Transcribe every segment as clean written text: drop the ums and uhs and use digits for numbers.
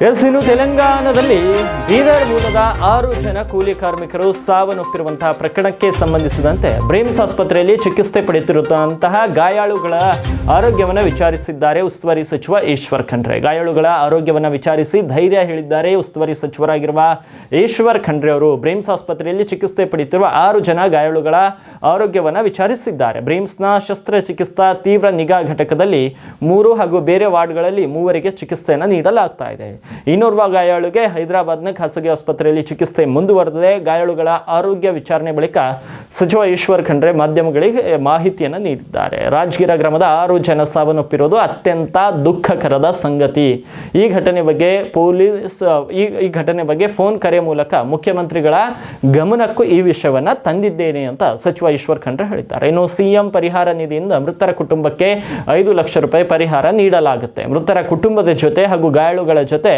S, ಇನ್ನು ತೆಲಂಗಾಣದಲ್ಲಿ ಬೀದರ್ ಮೂಲದ 6 ಜನ ಕೂಲಿ ಕಾರ್ಮಿಕರು ಸಾವನ್ನಪ್ಪಿರುವಂತಹ ಪ್ರಕರಣಕ್ಕೆ ಸಂಬಂಧಿಸಿದಂತೆ ಬ್ರೇಮ್ಸ್ ಆಸ್ಪತ್ರೆಯಲ್ಲಿ ಚಿಕಿತ್ಸೆ ಪಡೆಯುತ್ತಿರುವಂತಹ ಗಾಯಾಳುಗಳ ಆರೋಗ್ಯವನ್ನು ವಿಚಾರಿಸಿದ್ದಾರೆ ಉಸ್ತುವಾರಿ ಸಚಿವ ಈಶ್ವರ್ ಖಂಡ್ರೆ. ಗಾಯಾಳುಗಳ ಆರೋಗ್ಯವನ್ನು ವಿಚಾರಿಸಿ ಧೈರ್ಯ ಹೇಳಿದ್ದಾರೆ ಉಸ್ತುವಾರಿ ಸಚಿವರಾಗಿರುವ ಈಶ್ವರ್ ಖಂಡ್ರೆ ಅವರು. ಬ್ರೇಮ್ಸ್ ಆಸ್ಪತ್ರೆಯಲ್ಲಿ ಚಿಕಿತ್ಸೆ ಪಡೆಯುತ್ತಿರುವ 6 ಜನ ಗಾಯಾಳುಗಳ ಆರೋಗ್ಯವನ್ನು ವಿಚಾರಿಸಿದ್ದಾರೆ. ಬ್ರೇಮ್ಸ್ನ ಶಸ್ತ್ರಚಿಕಿತ್ಸಾ ತೀವ್ರ ನಿಗಾ ಘಟಕದಲ್ಲಿ 3 ಹಾಗೂ ಬೇರೆ ವಾರ್ಡ್ಗಳಲ್ಲಿ 3 ಚಿಕಿತ್ಸೆಯನ್ನು ನೀಡಲಾಗ್ತಾ ಇದೆ. ಇನ್ನೋರ್ವ ಗಾಯಾಳುಗೆ ಹೈದರಾಬಾದ್ನ ಖಾಸಗಿ ಆಸ್ಪತ್ರೆಯಲ್ಲಿ ಚಿಕಿತ್ಸೆ ಮುಂದುವರೆದಿದೆ. ಗಾಯಾಳುಗಳ ಆರೋಗ್ಯ ವಿಚಾರಣೆ ಬಳಿಕ ಸಚಿವ ಈಶ್ವರ್ ಖಂಡ್ರೆ ಮಾಧ್ಯಮಗಳಿಗೆ ಮಾಹಿತಿಯನ್ನು ನೀಡಿದ್ದಾರೆ. ರಾಜಗಿರ ಗ್ರಾಮದ 6 ಜನ ಸಾವನ್ನಪ್ಪಿರೋದು ಅತ್ಯಂತ ದುಃಖಕರದ ಸಂಗತಿ. ಈ ಘಟನೆ ಬಗ್ಗೆ ಫೋನ್ ಕರೆ ಮೂಲಕ ಮುಖ್ಯಮಂತ್ರಿಗಳ ಗಮನಕ್ಕೂ ಈ ವಿಷಯವನ್ನ ತಂದಿದ್ದೇನೆ ಅಂತ ಸಚಿವ ಈಶ್ವರ್ ಖಂಡ್ರೆ ಹೇಳಿದ್ದಾರೆ. ಇನ್ನು ಸಿಎಂ ಪರಿಹಾರ ನಿಧಿಯಿಂದ ಮೃತರ ಕುಟುಂಬಕ್ಕೆ 5 ಲಕ್ಷ ರೂಪಾಯಿ ಪರಿಹಾರ ನೀಡಲಾಗುತ್ತೆ. ಮೃತರ ಕುಟುಂಬದ ಜೊತೆ ಹಾಗೂ ಗಾಯಾಳುಗಳ ಜೊತೆ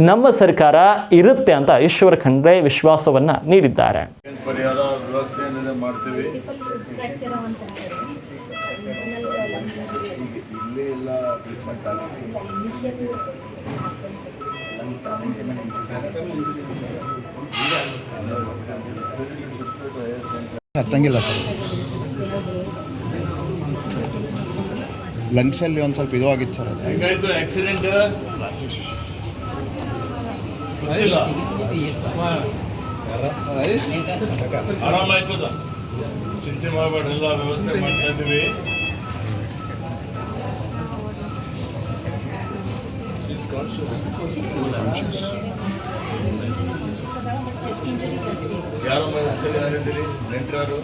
ನಮ್ಮ ಸರ್ಕಾರ ಇರುತ್ತೆ ಅಂತ ಈಶ್ವರ್ ಖಂಡ್ರೆ ವಿಶ್ವಾಸವನ್ನ ನೀಡಿದ್ದಾರೆ. ಪರಿಹಾರ ವ್ಯವಸ್ಥೆಯನ್ನು ಮಾಡ್ತೀವಿ. ಇಲ್ಲೇ ಎಲ್ಲ ಟ್ರೀಟ್ಮೆಂಟ್ ಹತ್ತಂಗಿಲ್ಲ ಸರ್. ಲಂಗ್ಸಲ್ಲಿ ಒಂದು ಸ್ವಲ್ಪ ಇದು ಆಗಿತ್ತು ಸರ್. ಹೇಗಾಯ್ತು ಆಕ್ಸಿಡೆಂಟ್? ಆರಾಮಾಯ್ತದ, ಚಿಂತೆ ಮಾಡಬೇಡ, ಎಲ್ಲ ವ್ಯವಸ್ಥೆ ಮಾಡ್ತಾ ಇದ್ದೀವಿ. ಯಾರು ಸರಿ ಯಾರಿದ್ದೀರಿ? ನೆಂಟರು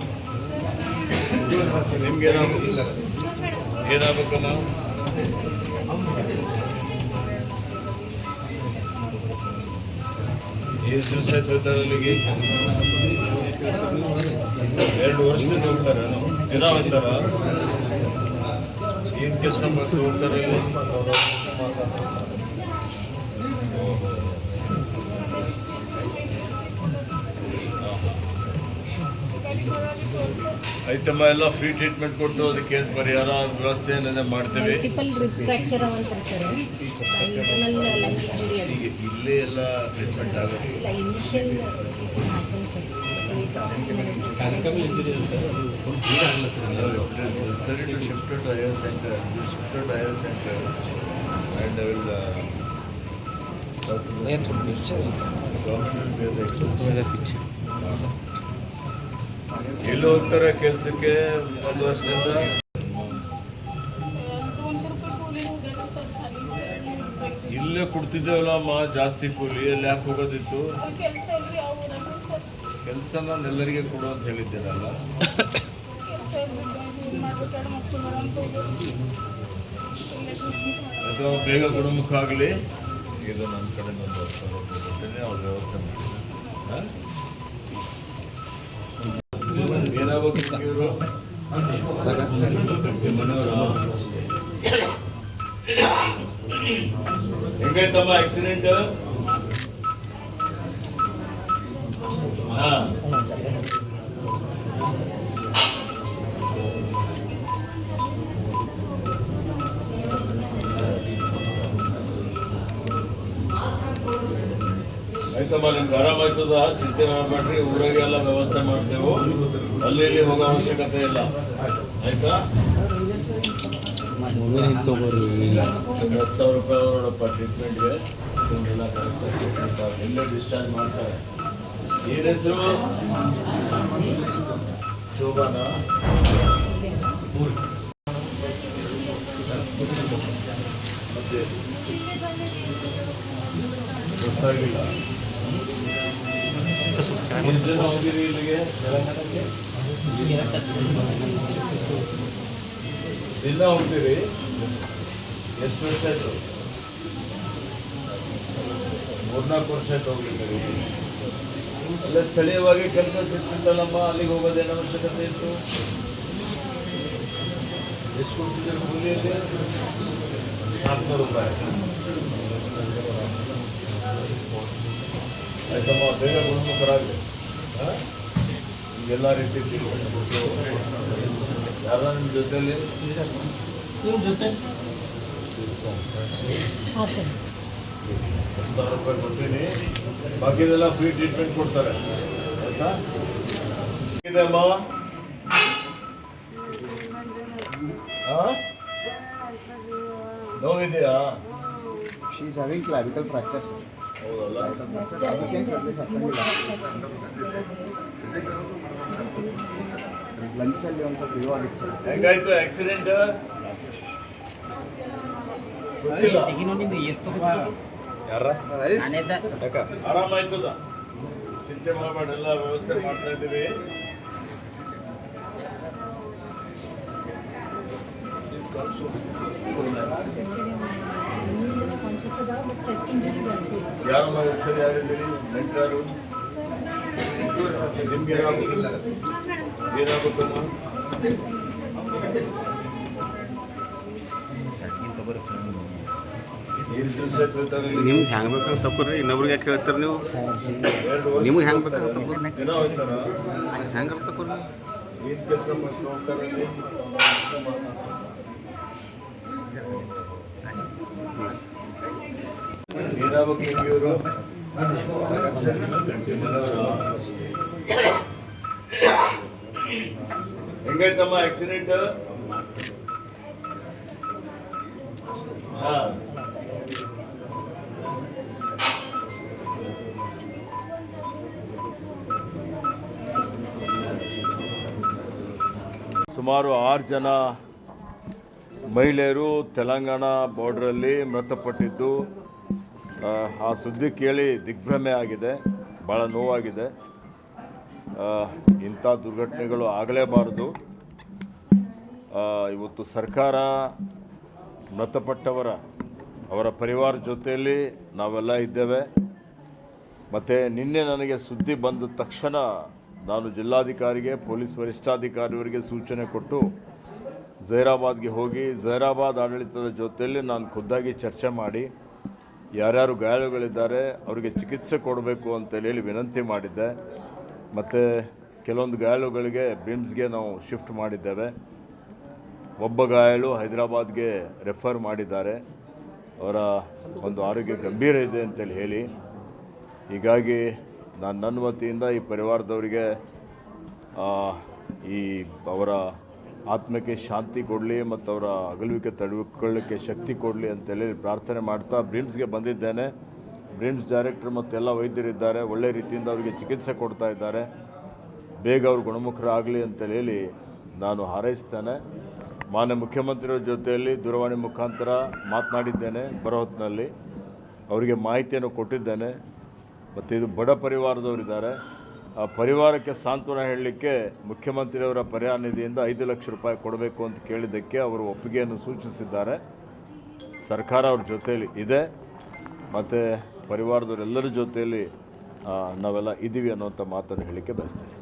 ನಿಮ್ಗೆ ಏನಾಗಬೇಕಲ್ಲ? ಎಷ್ಟು ದಿವಸ ಆಯ್ತು ಹೋಗ್ತಾರೆ ಅಲ್ಲಿಗೆ? 2 ವರ್ಷದಿಂದ ಹೋಗ್ತಾರೆ. ದಿನ ಹೋಗ್ತಾರ? ಏನು ಕೆಲಸ ಮಾಡ್ತಾ ಹೋಗ್ತಾರೆ? ಐತಮ್ಮ, ಎಲ್ಲ ಫ್ರೀ ಟ್ರೀಟ್ಮೆಂಟ್ ಕೊಟ್ಟು ಅದಕ್ಕೆ ಪರಿಹಾರ ವ್ಯವಸ್ಥೆಯನ್ನು ಮಾಡ್ತೇವೆ. ಇಲ್ಲೇ ಎಲ್ಲ ಟ್ರೀಟ್ಮೆಂಟ್ ಆಗುತ್ತೆ. Shifted to higher center and I will ಎಲ್ಲಿ ಹೋಗ್ತಾರೆ ಕೆಲಸಕ್ಕೆ? 1 ವರ್ಷದಿಂದ ಇಲ್ಲೇ ಕೊಡ್ತಿದ್ದೇವಲ್ಲ ಜಾಸ್ತಿ ಕೂಲಿ. ಎಲ್ಲಿ ಯಾಕೆ ಹೋಗೋದಿತ್ತು? ಕೆಲಸ ನಾನು ಎಲ್ಲರಿಗೆ ಕೊಡು ಅಂತ ಹೇಳಿದ್ದೇನಲ್ಲ. ಅಥವಾ ಬೇಗ ಗುಣಮುಖ ಆಗಲಿ. ಇದು ನನ್ನ ಕಡೆ ಕೊಡ್ತೇನೆ, ಅವ್ರ ವ್ಯವಸ್ಥೆ ಮಾಡಿ. ಏನಾಗಬೇಕು? ಹೆಂಗಾಯ್ತಮ್ಮ ಆಕ್ಸಿಡೆಂಟ್? ಆಯ್ತಮ್ಮ, ನಿಮ್ಗೆ ಆರಾಮಾಯ್ತದ? ಚಿಂತೆ ಮಾಡಬೇಡ್ರಿ. ಊರಾಗೆಲ್ಲ ವ್ಯವಸ್ಥೆ ಮಾಡ್ತೇವೆ. ಅಲ್ಲಿ ಇಲ್ಲಿ ಹೋಗೋ ಅವಶ್ಯಕತೆ ಇಲ್ಲ. ಆಯ್ತಾ? 10,000 ರೂಪಾಯಿ ಅವರಪ್ಪ ಟ್ರೀಟ್ಮೆಂಟ್ಗೆ. ಎಲ್ಲ ಕರೆಕ್ಟಾಗಿ ಇಲ್ಲೇ ಡಿಸ್ಚಾರ್ಜ್ ಮಾಡ್ತಾರೆ. ಏನ್ ಹೆಸರು? ಶೋಭಾನಾ? ಮತ್ತೆ ಗೊತ್ತಾಗಿಲ್ಲ. ಹೋಗಿರಿ ಇಲ್ಲಿಗೆ ತೆಲಂಗಾಣಕ್ಕೆ? ದಿನ ಹೋಗ್ತೀರಿ? ಎಷ್ಟು ವರ್ಷ ಆಯ್ತು? 3-4 ವರ್ಷ ಆಯ್ತು ಹೋಗ್ಲಿಕ್ಕೆ. ಅಲ್ಲೇ ಸ್ಥಳೀಯವಾಗಿ ಕೆಲಸ ಸಿಗ್ತಿತ್ತಲ್ಲಮ್ಮ, ಅಲ್ಲಿಗೆ ಹೋಗೋದೇನೋ ಅವಶ್ಯಕತೆ ಇತ್ತು. ಎಷ್ಟು ಕೊಡ್ತಿದ್ದೀರಿ ಕೂಲಿಯಲ್ಲಿ? 400 ರೂಪಾಯಿ. ಆಯ್ತಮ್ಮ, ಬೇಗ ಗುಣಮುಖರಾಗಲಿ. ಎಲ್ಲ ರೀತಿ ಟ್ರೀಟ್ಮೆಂಟ್ ಕೊಟ್ಟು ಯಾರ ನಿಮ್ಮ ಜೊತೆಯಲ್ಲಿ 10,000 ರೂಪಾಯಿ ಕೊಡ್ತೀನಿ, ಬಾಕಿದೆಲ್ಲ ಫ್ರೀ ಟ್ರೀಟ್ಮೆಂಟ್ ಕೊಡ್ತಾರೆ. ಆಯ್ತಾ? ಇದೆಯಮ್ಮ? ನೋವಿದೆಯಾ? She is having clavicle fracture sir. ಹೌದಲ್ಲ? ಲಂಗ್ಸಲ್ಲಿ ಒಂದು ಸ್ವಲ್ಪ ಇದು ಆಗಿತ್ತು ಸರ್. ಹೆಂಗಾಯ್ತು ಆಕ್ಸಿಡೆಂಟ್? ಗೊತ್ತಿಲ್ಲ. ಆರಾಮಾಯ್ತದ? ಚಿಂತೆ ಮಾಡಬೇಡ, ಎಲ್ಲ ವ್ಯವಸ್ಥೆ ಮಾಡ್ತಾ ಇದ್ದೀವಿ. ಯಾರಮ್ಮ ಸರಿ ಯಾರಿದ್ದೀರಿ? ನೆಂಟರು? ನಿಮ್ಗೆ ಏನಾಗಬೇಕಮ್ಮ? ನಿಮ್ಗೆ ಹೆಂಗೆ ಬೇಕಂತ ತಗೋರಿ, ಇನ್ನೊಬ್ರಿಗೆ ಯಾಕೆ ಹೇಳ್ತಾರೆ ನೀವು? ನಿಮ್ಗೆ ಹೆಂಗೆ ಬೇಕಂತ ತಗೋರಿ, ದಿನ ಹೋಗ್ತಾರ? ಹೆಂಗೆ ತಗೋರಿ ನೀವು? ಏನು ಕೆಲಸ ಮಾಡ್ಕೊಂಡು ಹೋಗ್ತಾರೆ ಅಲ್ಲಿ? ಏನಾಗಬೇಕು ನಿಮ್ಗೆ ಇವರು? ಹೆಂಗಾಯ್ತಮ್ಮ ಆಕ್ಸಿಡೆಂಟ್? ಹಾಂ, ಸುಮಾರು 6 ಜನ ಮಹಿಳೆಯರು ತೆಲಂಗಾಣ ಬಾರ್ಡ್ರಲ್ಲಿ ಮೃತಪಟ್ಟಿದ್ದು, ಆ ಸುದ್ದಿ ಕೇಳಿ ದಿಗ್ಭ್ರಮೆ ಆಗಿದೆ, ಭಾಳ ನೋವಾಗಿದೆ. ಇಂಥ ದುರ್ಘಟನೆಗಳು ಆಗಲೇಬಾರದು. ಇವತ್ತು ಸರ್ಕಾರ ಅವರ ಪರಿವಾರ ಜೊತೆಯಲ್ಲಿ ನಾವೆಲ್ಲ ಇದ್ದೇವೆ. ಮತ್ತು ನಿನ್ನೆ ನನಗೆ ಸುದ್ದಿ ಬಂದ ತಕ್ಷಣ ನಾನು ಜಿಲ್ಲಾಧಿಕಾರಿಗೆ, ಪೊಲೀಸ್ ವರಿಷ್ಠಾಧಿಕಾರಿಯವರಿಗೆ ಸೂಚನೆ ಕೊಟ್ಟು ಜೈರಾಬಾದ್ಗೆ ಹೋಗಿ ಜೈರಾಬಾದ್ ಆಡಳಿತದ ಜೊತೆಯಲ್ಲಿ ನಾನು ಖುದ್ದಾಗಿ ಚರ್ಚೆ ಮಾಡಿ ಯಾರ್ಯಾರು ಗಾಯಾಳುಗಳಿದ್ದಾರೆ ಅವರಿಗೆ ಚಿಕಿತ್ಸೆ ಕೊಡಬೇಕು ಅಂತೇಳಿ ವಿನಂತಿ ಮಾಡಿದ್ದೆ. ಮತ್ತು ಕೆಲವೊಂದು ಗಾಯಾಳುಗಳಿಗೆ ಬ್ರಿಮ್ಸ್ಗೆ ನಾವು ಶಿಫ್ಟ್ ಮಾಡಿದ್ದೇವೆ. ಒಬ್ಬ ಗಾಯಾಳು ಹೈದರಾಬಾದ್ಗೆ ರೆಫರ್ ಮಾಡಿದ್ದಾರೆ. ಅವರ ಒಂದು ಆರೋಗ್ಯ ಗಂಭೀರ ಇದೆ ಅಂತೇಳಿ ಹೇಳಿ, ಹೀಗಾಗಿ ನಾನು ನನ್ನ ವತಿಯಿಂದ ಈ ಪರಿವಾರದವರಿಗೆ ಅವರ ಆತ್ಮಕ್ಕೆ ಶಾಂತಿ ಕೊಡಲಿ ಮತ್ತು ಅವರ ಅಗಲುವಿಕೆ ತಡೆದುಕೊಳ್ಳಲಿಕ್ಕೆ ಶಕ್ತಿ ಕೊಡಲಿ ಅಂತೇಳಿ ಪ್ರಾರ್ಥನೆ ಮಾಡ್ತಾ ಬ್ರಿಮ್ಸ್ಗೆ ಬಂದಿದ್ದೇನೆ. ಬ್ರಿಮ್ಸ್ ಡೈರೆಕ್ಟರ್ ಮತ್ತು ಎಲ್ಲ ವೈದ್ಯರಿದ್ದಾರೆ, ಒಳ್ಳೆ ರೀತಿಯಿಂದ ಅವರಿಗೆ ಚಿಕಿತ್ಸೆ ಕೊಡ್ತಾ ಇದ್ದಾರೆ. ಬೇಗ ಅವರು ಗುಣಮುಖರಾಗಲಿ ಅಂತೇಳಿ ಹೇಳಿ ನಾನು ಹಾರೈಸ್ತೇನೆ. ಮಾನ್ಯ ಮುಖ್ಯಮಂತ್ರಿಯವರ ಜೊತೆಯಲ್ಲಿ ದೂರವಾಣಿ ಮುಖಾಂತರ ಮಾತನಾಡಿದ್ದೇನೆ. ಬರೋ ಹೊತ್ತಿನಲ್ಲಿ ಅವರಿಗೆ ಮಾಹಿತಿಯನ್ನು ಕೊಟ್ಟಿದ್ದೇನೆ. ಮತ್ತು ಇದು ಬಡ ಪರಿವಾರದವರಿದ್ದಾರೆ, ಆ ಪರಿವಾರಕ್ಕೆ ಸಾಂತ್ವನ ಹೇಳಲಿಕ್ಕೆ ಮುಖ್ಯಮಂತ್ರಿಯವರ ಪರಿಹಾರ ನಿಧಿಯಿಂದ 5 ಲಕ್ಷ ರೂಪಾಯಿ ಕೊಡಬೇಕು ಅಂತ ಕೇಳಿದ್ದಕ್ಕೆ ಅವರು ಒಪ್ಪಿಗೆಯನ್ನು ಸೂಚಿಸಿದ್ದಾರೆ. ಸರ್ಕಾರ ಅವ್ರ ಜೊತೆಯಲ್ಲಿ ಇದೆ ಮತ್ತು ಪರಿವಾರದವರೆಲ್ಲರ ಜೊತೆಯಲ್ಲಿ ನಾವೆಲ್ಲ ಇದ್ದೀವಿ ಅನ್ನುವಂಥ ಮಾತನ್ನು ಹೇಳಲಿಕ್ಕೆ ಬಯಸ್ತೇನೆ.